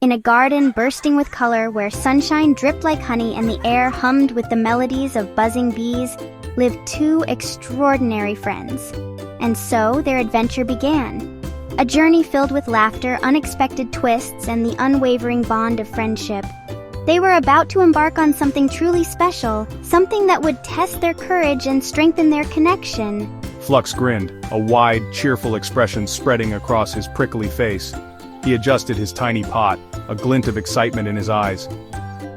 In a garden bursting with color where sunshine dripped like honey and the air hummed with the melodies of buzzing bees, lived two extraordinary friends. And so their adventure began. A journey filled with laughter, unexpected twists, and the unwavering bond of friendship. They were about to embark on something truly special, something that would test their courage and strengthen their connection. Flux grinned, a wide, cheerful expression spreading across his prickly face. He adjusted his tiny pot, a glint of excitement in his eyes.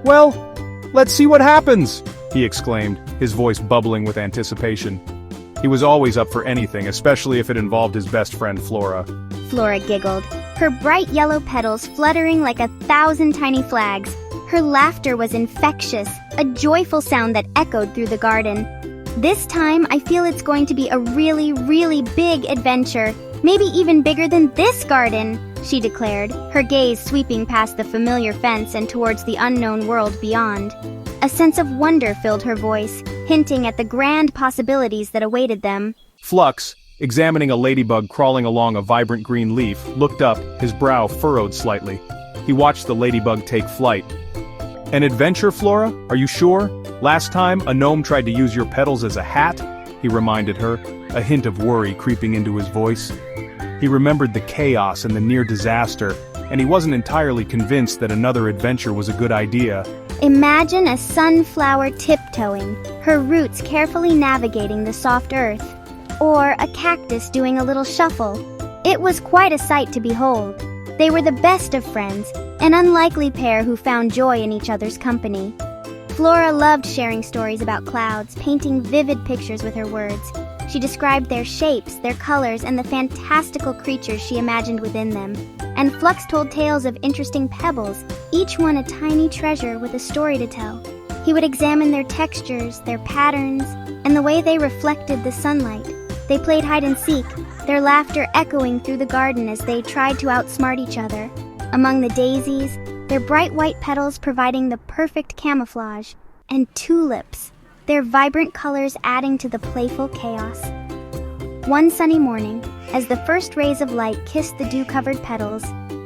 "Well, let's see what happens!" he exclaimed, his voice bubbling with anticipation. He was always up for anything, especially if it involved his best friend Flora. Flora giggled, her bright yellow petals fluttering like 1,000 tiny flags. Her laughter was infectious, a joyful sound that echoed through the garden. "This time, I feel it's going to be a really, really big adventure, maybe even bigger than this garden," she declared, her gaze sweeping past the familiar fence and towards the unknown world beyond. A sense of wonder filled her voice, hinting at the grand possibilities that awaited them. Flux, examining a ladybug crawling along a vibrant green leaf, looked up, his brow furrowed slightly. He watched the ladybug take flight. "An adventure, Flora? Are you sure? Last time, a gnome tried to use your petals as a hat," he reminded her, a hint of worry creeping into his voice. He remembered the chaos and the near disaster, and he wasn't entirely convinced that another adventure was a good idea. Imagine a sunflower tiptoeing, her roots carefully navigating the soft earth. Or a cactus doing a little shuffle. It was quite a sight to behold. They were the best of friends, an unlikely pair who found joy in each other's company. Flora loved sharing stories about clouds, painting vivid pictures with her words. She described their shapes, their colors, and the fantastical creatures she imagined within them. And Flux told tales of interesting pebbles, each one a tiny treasure with a story to tell. He would examine their textures, their patterns, and the way they reflected the sunlight. They played hide and seek, their laughter echoing through the garden as they tried to outsmart each other. Among the daisies, their bright white petals providing the perfect camouflage, and tulips, their vibrant colors adding to the playful chaos. One sunny morning, as the first rays of light kissed the dew-covered petals,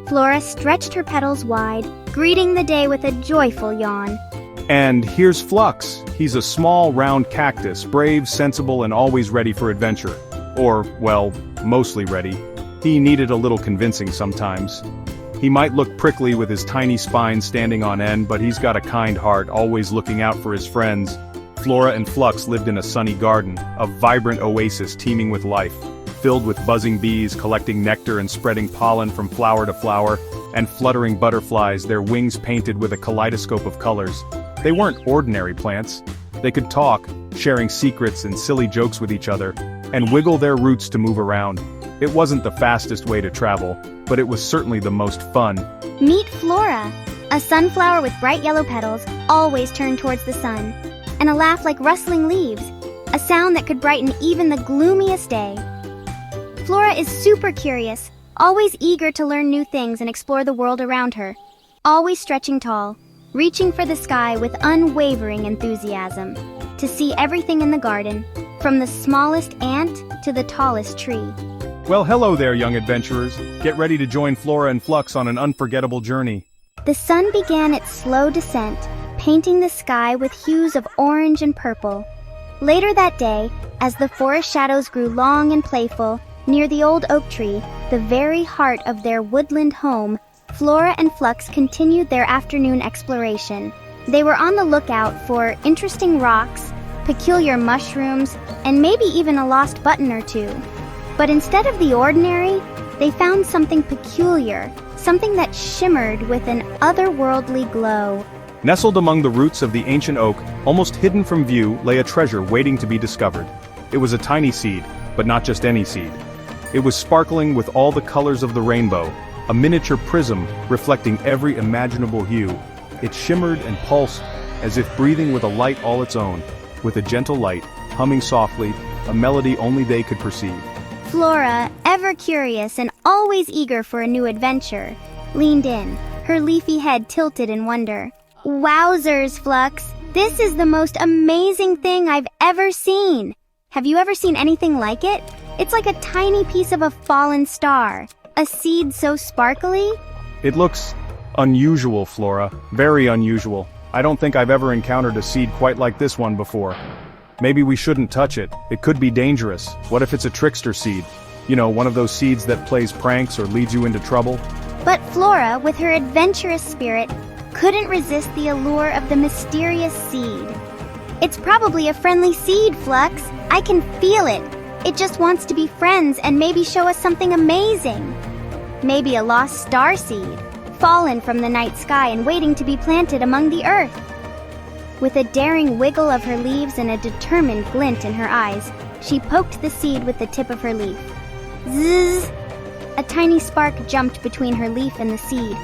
Flora stretched her petals wide, greeting the day with a joyful yawn. "And here's Flux. He's a small, round cactus, brave, sensible, and always ready for adventure. Or, well, mostly ready. He needed a little convincing sometimes. He might look prickly with his tiny spine standing on end, but he's got a kind heart, always looking out for his friends." Flora and Flux lived in a sunny garden, a vibrant oasis teeming with life, filled with buzzing bees collecting nectar and spreading pollen from flower to flower, and fluttering butterflies, their wings painted with a kaleidoscope of colors. They weren't ordinary plants. They could talk, sharing secrets and silly jokes with each other, and wiggle their roots to move around. It wasn't the fastest way to travel, but it was certainly the most fun. Meet Flora, a sunflower with bright yellow petals, always turned towards the sun, and a laugh like rustling leaves, a sound that could brighten even the gloomiest day. Flora is super curious, always eager to learn new things and explore the world around her, always stretching tall, reaching for the sky with unwavering enthusiasm, to see everything in the garden, from the smallest ant to the tallest tree. Well, hello there, young adventurers. Get ready to join Flora and Flux on an unforgettable journey. The sun began its slow descent, painting the sky with hues of orange and purple. Later that day, as the forest shadows grew long and playful, near the old oak tree, the very heart of their woodland home, Flora and Flux continued their afternoon exploration. They were on the lookout for interesting rocks, peculiar mushrooms, and maybe even a lost button or two. But instead of the ordinary, they found something peculiar, something that shimmered with an otherworldly glow. Nestled among the roots of the ancient oak, almost hidden from view, lay a treasure waiting to be discovered. It was a tiny seed, but not just any seed. It was sparkling with all the colors of the rainbow, a miniature prism reflecting every imaginable hue. It shimmered and pulsed, as if breathing with a light all its own, with a gentle light, humming softly, a melody only they could perceive. Flora, ever curious and always eager for a new adventure, leaned in, her leafy head tilted in wonder. Wowzers, Flux! This is the most amazing thing I've ever seen! Have you ever seen anything like it? It's like a tiny piece of a fallen star, a seed so sparkly. It looks Unusual, Flora. Very unusual. I don't think I've ever encountered a seed quite like this one before. Maybe we shouldn't touch it. It could be dangerous. What if it's a trickster seed? You know, one of those seeds that plays pranks or leads you into trouble? But Flora, with her adventurous spirit, couldn't resist the allure of the mysterious seed. It's probably a friendly seed, Flux. I can feel it. It just wants to be friends and maybe show us something amazing. Maybe a lost star seed, fallen from the night sky and waiting to be planted among the earth. With a daring wiggle of her leaves and a determined glint in her eyes, she poked the seed with the tip of her leaf. Zzz! A tiny spark jumped between her leaf and the seed.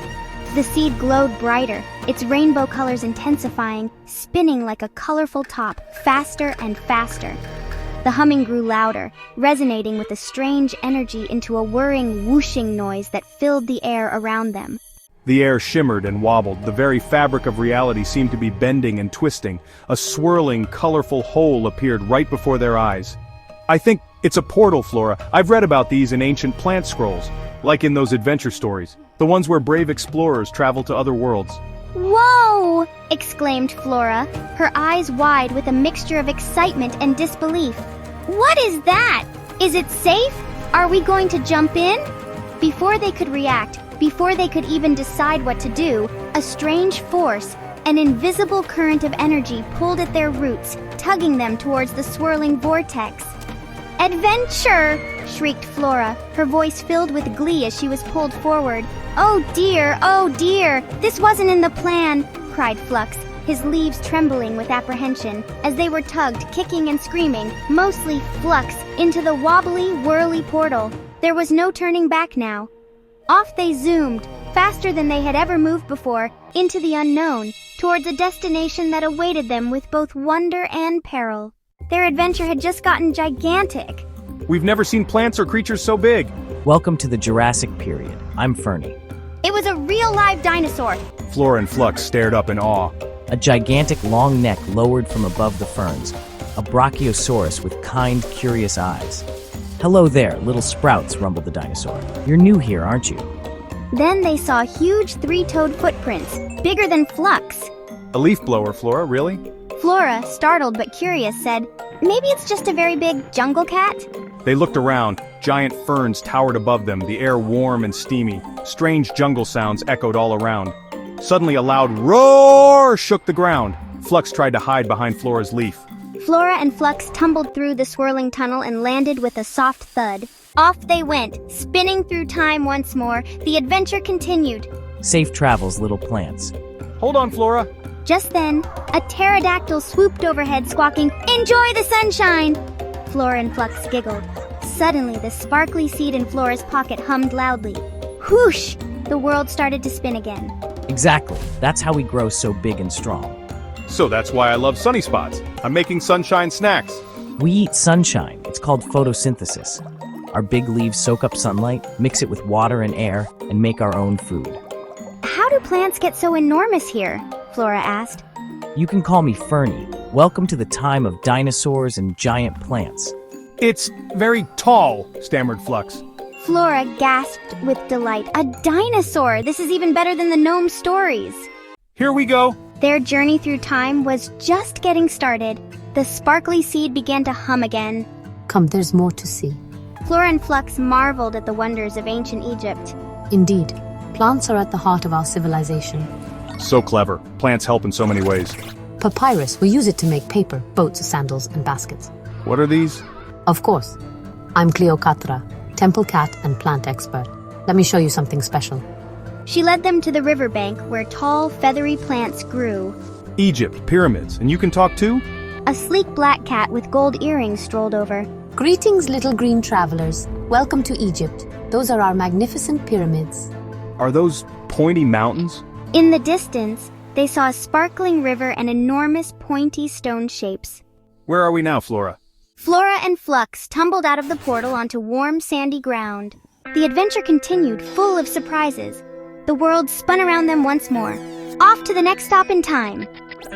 The seed glowed brighter, its rainbow colors intensifying, spinning like a colorful top, faster and faster. The humming grew louder, resonating with a strange energy into a whirring, whooshing noise that filled the air around them. The air shimmered and wobbled. The very fabric of reality seemed to be bending and twisting. A swirling, colorful hole appeared right before their eyes. I think it's a portal, Flora. I've read about these in ancient plant scrolls, like in those adventure stories, the ones where brave explorers travel to other worlds. Whoa! Exclaimed Flora, her eyes wide with a mixture of excitement and disbelief. What is that? Is it safe? Are we going to jump in? Before they could react, before they could even decide what to do, a strange force, an invisible current of energy pulled at their roots, tugging them towards the swirling vortex. Adventure! Shrieked Flora, her voice filled with glee as she was pulled forward. Oh dear, this wasn't in the plan, cried Flux, his leaves trembling with apprehension, as they were tugged, kicking and screaming, mostly Flux, into the wobbly, whirly portal. There was no turning back now. Off they zoomed, faster than they had ever moved before, into the unknown, towards a destination that awaited them with both wonder and peril. Their adventure had just gotten gigantic. We've never seen plants or creatures so big. Welcome to the Jurassic period. I'm Fernie. It was a real live dinosaur. Flora and Flux stared up in awe. A gigantic long neck lowered from above the ferns. A brachiosaurus with kind, curious eyes. Hello there, little sprouts, rumbled the dinosaur. You're new here, aren't you? Then they saw huge three-toed footprints, bigger than Flux. A leaf blower, Flora, really? Flora, startled but curious, said, "Maybe it's just a very big jungle cat?" They looked around. Giant ferns towered above them, the air warm and steamy. Strange jungle sounds echoed all around. Suddenly a loud roar shook the ground. Flux tried to hide behind Flora's leaf. Flora and Flux tumbled through the swirling tunnel and landed with a soft thud. Off they went, spinning through time once more. The adventure continued. Safe travels, little plants. Hold on, Flora. Just then, a pterodactyl swooped overhead, squawking, "Enjoy the sunshine!" Flora and Flux giggled. Suddenly, the sparkly seed in Flora's pocket hummed loudly. Whoosh! The world started to spin again. Exactly. That's how we grow so big and strong. So that's why I love sunny spots. I'm making sunshine snacks. We eat sunshine. It's called photosynthesis. Our big leaves soak up sunlight, mix it with water and air, and make our own food. How do plants get so enormous here? Flora asked. You can call me Fernie. Welcome to the time of dinosaurs and giant plants. It's very tall, stammered Flux. Flora gasped with delight. A dinosaur! This is even better than the gnome stories. Here we go. Their journey through time was just getting started. The sparkly seed began to hum again. Come, there's more to see. Flora and Flux marveled at the wonders of ancient Egypt. Indeed, plants are at the heart of our civilization. So clever. Plants help in so many ways. Papyrus, we use it to make paper, boats, sandals, and baskets. What are these? Of course. I'm Cleopatra, temple cat and plant expert. Let me show you something special. She led them to the riverbank where tall, feathery plants grew. Egypt, pyramids, and you can talk too? A sleek black cat with gold earrings strolled over. Greetings, little green travelers. Welcome to Egypt. Those are our magnificent pyramids. Are those pointy mountains? In the distance, they saw a sparkling river and enormous pointy stone shapes. Where are we now, Flora? Flora and Flux tumbled out of the portal onto warm, sandy ground. The adventure continued, full of surprises. The world spun around them once more. Off to the next stop in time.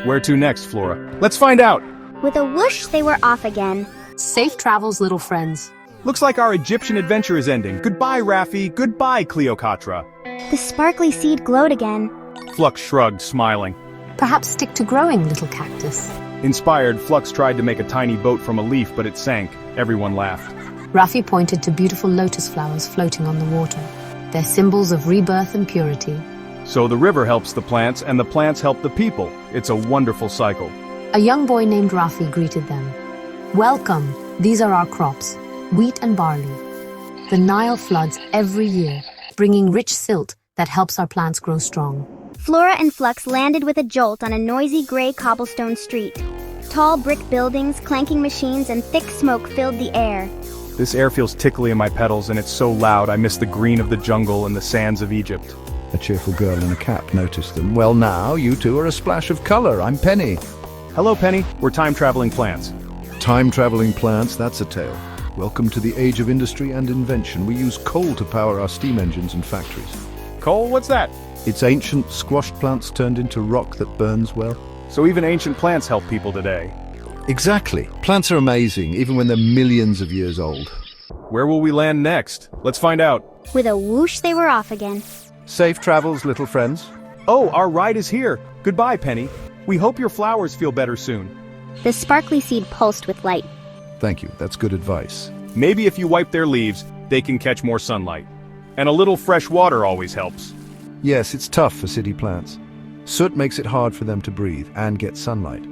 Where to next, Flora? Let's find out! With a whoosh, they were off again. Safe travels, little friends. Looks like our Egyptian adventure is ending. Goodbye, Raffi. Goodbye, Cleopatra. The sparkly seed glowed again. Flux shrugged, smiling. Perhaps stick to growing, little cactus. Inspired, Flux tried to make a tiny boat from a leaf, but it sank. Everyone laughed. Raffi pointed to beautiful lotus flowers floating on the water. They're symbols of rebirth and purity. So the river helps the plants, and the plants help the people. It's a wonderful cycle. A young boy named Raffi greeted them. Welcome, these are our crops, wheat and barley. The Nile floods every year, bringing rich silt that helps our plants grow strong. Flora and Flux landed with a jolt on a noisy gray cobblestone street. Tall brick buildings, clanking machines, and thick smoke filled the air. This air feels tickly in my petals, and it's so loud I miss the green of the jungle and the sands of Egypt. A cheerful girl in a cap noticed them. Well now, you two are a splash of color. I'm Penny. Hello, Penny. We're time-traveling plants. Time-traveling plants, that's a tale. Welcome to the age of industry and invention. We use coal to power our steam engines and factories. Coal, what's that? It's ancient squashed plants turned into rock that burns well. So even ancient plants help people today. Exactly. Plants are amazing, even when they're millions of years old. Where will we land next? Let's find out. With a whoosh, they were off again. Safe travels, little friends. Oh, our ride is here. Goodbye, Penny. We hope your flowers feel better soon. The sparkly seed pulsed with light. Thank you. That's good advice. Maybe if you wipe their leaves, they can catch more sunlight. And a little fresh water always helps. Yes, it's tough for city plants. Soot makes it hard for them to breathe and get sunlight.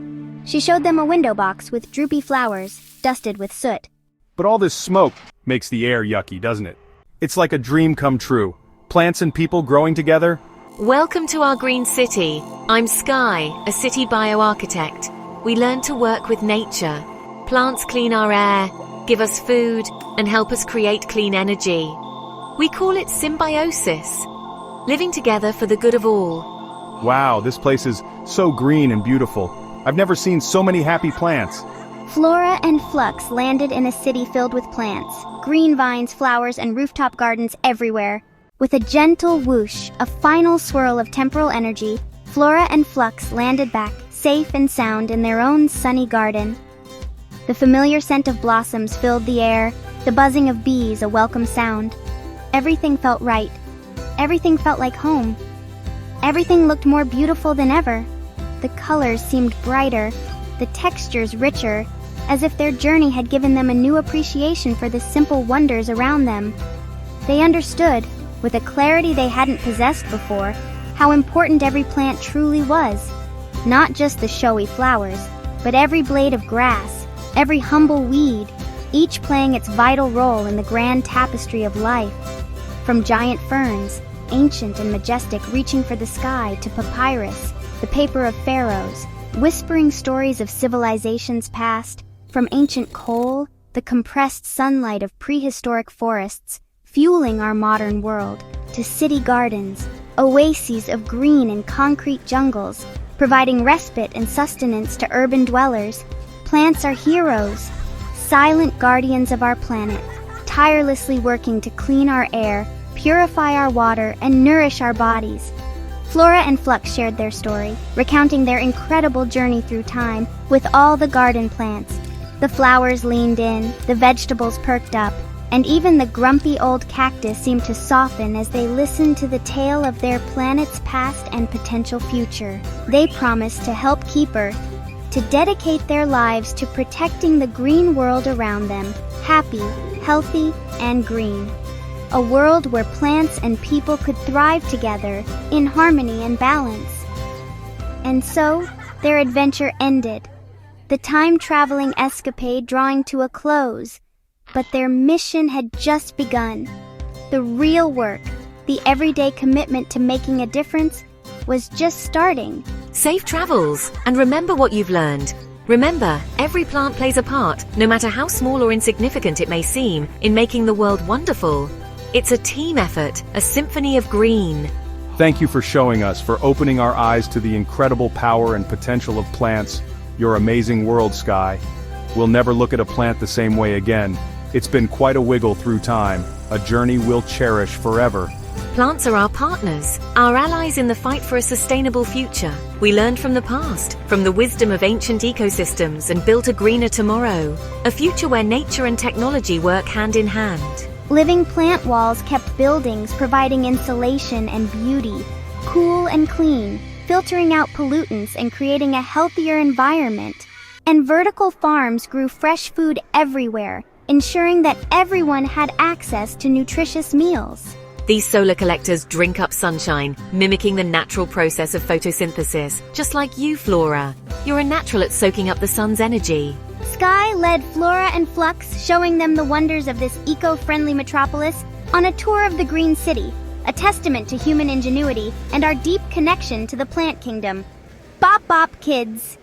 She showed them a window box with droopy flowers, dusted with soot. But all this smoke makes the air yucky, doesn't it? It's like a dream come true. Plants and people growing together. Welcome to our green city. I'm Sky, a city bioarchitect. We learn to work with nature. Plants clean our air, give us food, and help us create clean energy. We call it symbiosis, living together for the good of all. Wow, this place is so green and beautiful. I've never seen so many happy plants. Flora and Flux landed in a city filled with plants, green vines, flowers, and rooftop gardens everywhere. With a gentle whoosh, a final swirl of temporal energy, Flora and Flux landed back, safe and sound in their own sunny garden. The familiar scent of blossoms filled the air, the buzzing of bees a welcome sound. Everything felt right. Everything felt like home. Everything looked more beautiful than ever. The colors seemed brighter, the textures richer, as if their journey had given them a new appreciation for the simple wonders around them. They understood, with a clarity they hadn't possessed before, how important every plant truly was. Not just the showy flowers, but every blade of grass, every humble weed, each playing its vital role in the grand tapestry of life. From giant ferns, ancient and majestic, reaching for the sky, to papyrus, the paper of pharaohs, whispering stories of civilizations past. From ancient coal, the compressed sunlight of prehistoric forests, fueling our modern world, to city gardens, oases of green and concrete jungles, providing respite and sustenance to urban dwellers. Plants are heroes, silent guardians of our planet, tirelessly working to clean our air, purify our water, and nourish our bodies. Flora and Flux shared their story, recounting their incredible journey through time with all the garden plants. The flowers leaned in, the vegetables perked up, and even the grumpy old cactus seemed to soften as they listened to the tale of their planet's past and potential future. They promised to help keep Earth, to dedicate their lives to protecting the green world around them, happy, healthy, and green. A world where plants and people could thrive together in harmony and balance. And so, their adventure ended, the time-traveling escapade drawing to a close. But their mission had just begun. The real work, the everyday commitment to making a difference, was just starting. Safe travels, and remember what you've learned. Remember, every plant plays a part, no matter how small or insignificant it may seem, in making the world wonderful. It's a team effort, a symphony of green. Thank you for showing us, for opening our eyes to the incredible power and potential of plants. Your amazing world, Sky. We'll never look at a plant the same way again. It's been quite a wiggle through time, a journey we'll cherish forever. Plants are our partners, our allies in the fight for a sustainable future. We learned from the past, from the wisdom of ancient ecosystems, and built a greener tomorrow. A future where nature and technology work hand in hand. Living plant walls kept buildings providing insulation and beauty, cool and clean, filtering out pollutants and creating a healthier environment. And vertical farms grew fresh food everywhere, ensuring that everyone had access to nutritious meals. These solar collectors drink up sunshine, mimicking the natural process of photosynthesis, just like you, Flora. You're a natural at soaking up the sun's energy. Sky led Flora and Flux, showing them the wonders of this eco-friendly metropolis, on a tour of the Green City, a testament to human ingenuity and our deep connection to the plant kingdom. BOPBOPKIDS!